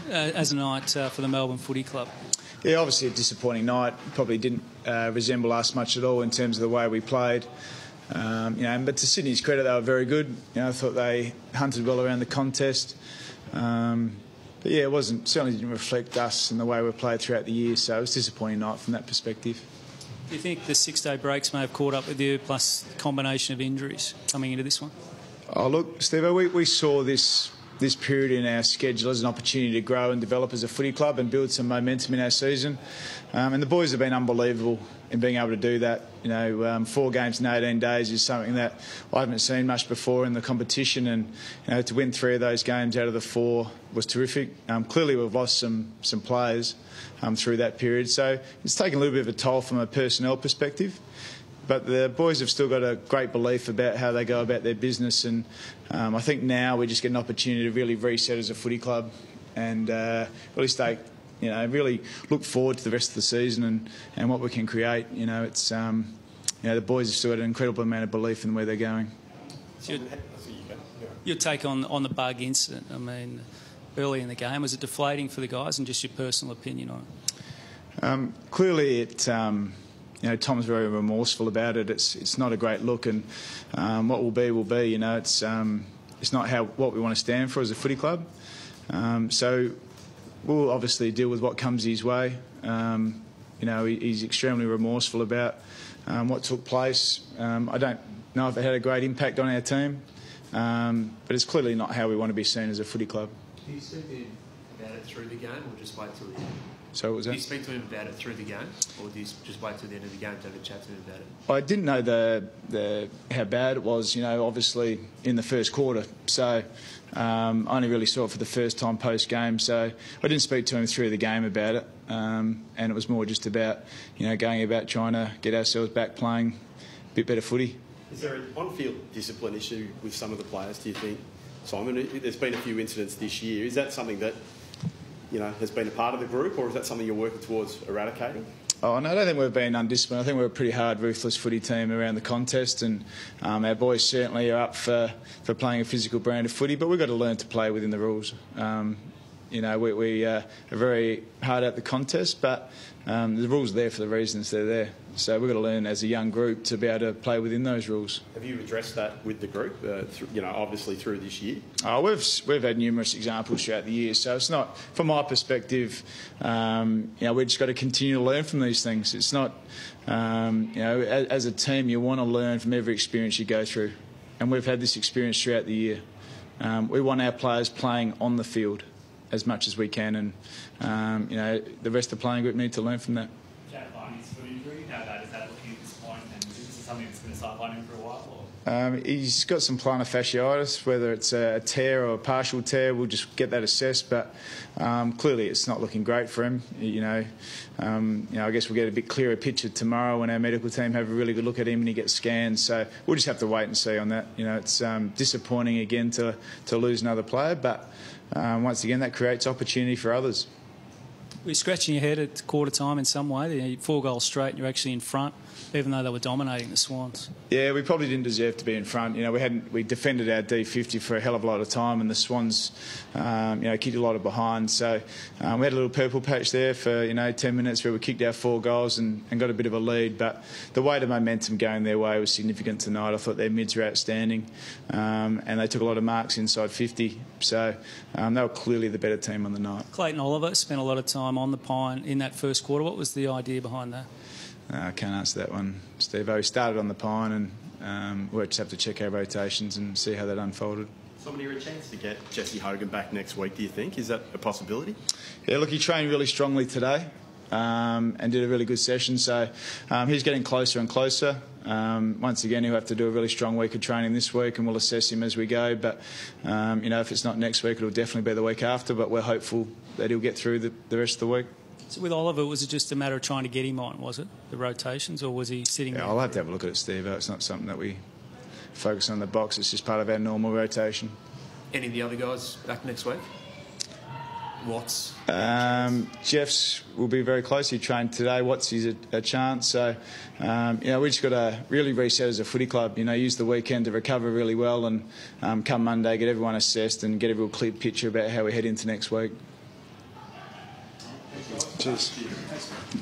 as a night for the Melbourne Footy Club? Yeah, obviously a disappointing night. Probably didn't resemble us much at all in terms of the way we played. But to Sydney's credit, they were very good. I thought they hunted well around the contest. But yeah, certainly didn't reflect us and the way we played throughout the year. So it was a disappointing night from that perspective. Do you think the 6-day breaks may have caught up with you, plus the combination of injuries coming into this one? Oh, look, Steve, we saw this period in our schedule as an opportunity to grow and develop as a footy club and build some momentum in our season. And the boys have been unbelievable in being able to do that. 4 games in 18 days is something that I haven't seen much before in the competition, and to win 3 of those games out of the 4 was terrific. Clearly we've lost some players through that period, so it's taken a little bit of a toll from a personnel perspective. But the boys have still got a great belief about how they go about their business, and I think now we just get an opportunity to really reset as a footy club and really look forward to the rest of the season and what we can create. The boys have still got an incredible amount of belief in where they're going. So your take on the bug incident, early in the game, was it deflating for the guys, and just your personal opinion on it? Clearly Tom's very remorseful about it. It's not a great look, and what will be will be. It's not what we want to stand for as a footy club. So we'll obviously deal with what comes his way. He's extremely remorseful about what took place. I don't know if it had a great impact on our team, but it's clearly not how we want to be seen as a footy club. Do you speak to him about it through the game, or just wait till the end? So what was that? Do you speak to him about it through the game, or do you just wait till the end of the game to have a chat to him about it? I didn't know how bad it was, obviously in the first quarter. So I only really saw it for the first time post-game. So I didn't speak to him through the game about it. And it was more just about, going about trying to get ourselves back playing a bit better footy. Is there an on-field discipline issue with some of the players, do you think, Simon? There's been a few incidents this year. Is that something that has been a part of the group, or is that something you're working towards eradicating? Oh, no, I don't think we've been undisciplined. I think we're a pretty hard, ruthless footy team around the contest, and our boys certainly are up for playing a physical brand of footy, but we've got to learn to play within the rules. We are very hard at the contest, but the rules are there for the reasons they're there. So we've got to learn as a young group to be able to play within those rules. Have you addressed that with the group, obviously through this year? Oh, we've had numerous examples throughout the year, so it's not, from my perspective, we've just got to continue to learn from these things. It's not, as a team, you want to learn from every experience you go through, and we've had this experience throughout the year. We want our players playing on the field as much as we can, and the rest of the playing group need to learn from that. Jack Barney's foot injury, how bad is that looking at this point, and is this something that's going to sideline him for a while? He's got some plantar fasciitis, whether it's a tear or a partial tear, we'll just get that assessed, but clearly it's not looking great for him. I guess we'll get a bit clearer picture tomorrow when our medical team have a really good look at him and he gets scanned, so we'll just have to wait and see on that. It's disappointing again to lose another player, but once again that creates opportunity for others. Were you scratching your head at quarter time in some way? 4 goals straight and you're actually in front, even though they were dominating the Swans. Yeah, we probably didn't deserve to be in front. We defended our D50 for a hell of a lot of time, and the Swans, kicked a lot of behind. So we had a little purple patch there for 10 minutes where we kicked our 4 goals and got a bit of a lead. But the weight of momentum going their way was significant tonight. I thought their mids were outstanding, and they took a lot of marks inside 50. So they were clearly the better team on the night. Clayton Oliver spent a lot of time on the pine in that first quarter. What was the idea behind that? I can't answer that one, Steve. We started on the pine, and we'll just have to check our rotations and see how that unfolded. Somebody a chance to get Jesse Hogan back next week, do you think? Is that a possibility? Yeah, look, he trained really strongly today and did a really good session, so he's getting closer and closer. Once again, he'll have to do a really strong week of training this week, and we'll assess him as we go. But, if it's not next week, it'll definitely be the week after, but we're hopeful that he'll get through the rest of the week. So with Oliver, was it just a matter of trying to get him on, was it, the rotations, or was he sitting there? I'll have to have a look at it, Steve. It's not something that we focus on the box. It's just part of our normal rotation. Any of the other guys back next week? Watts? Jeff's will be very close. He trained today. Watts is a chance. So, we just got to really reset as a footy club. Use the weekend to recover really well, and come Monday, get everyone assessed and get a real clear picture about how we head into next week. Cheers. Cheers.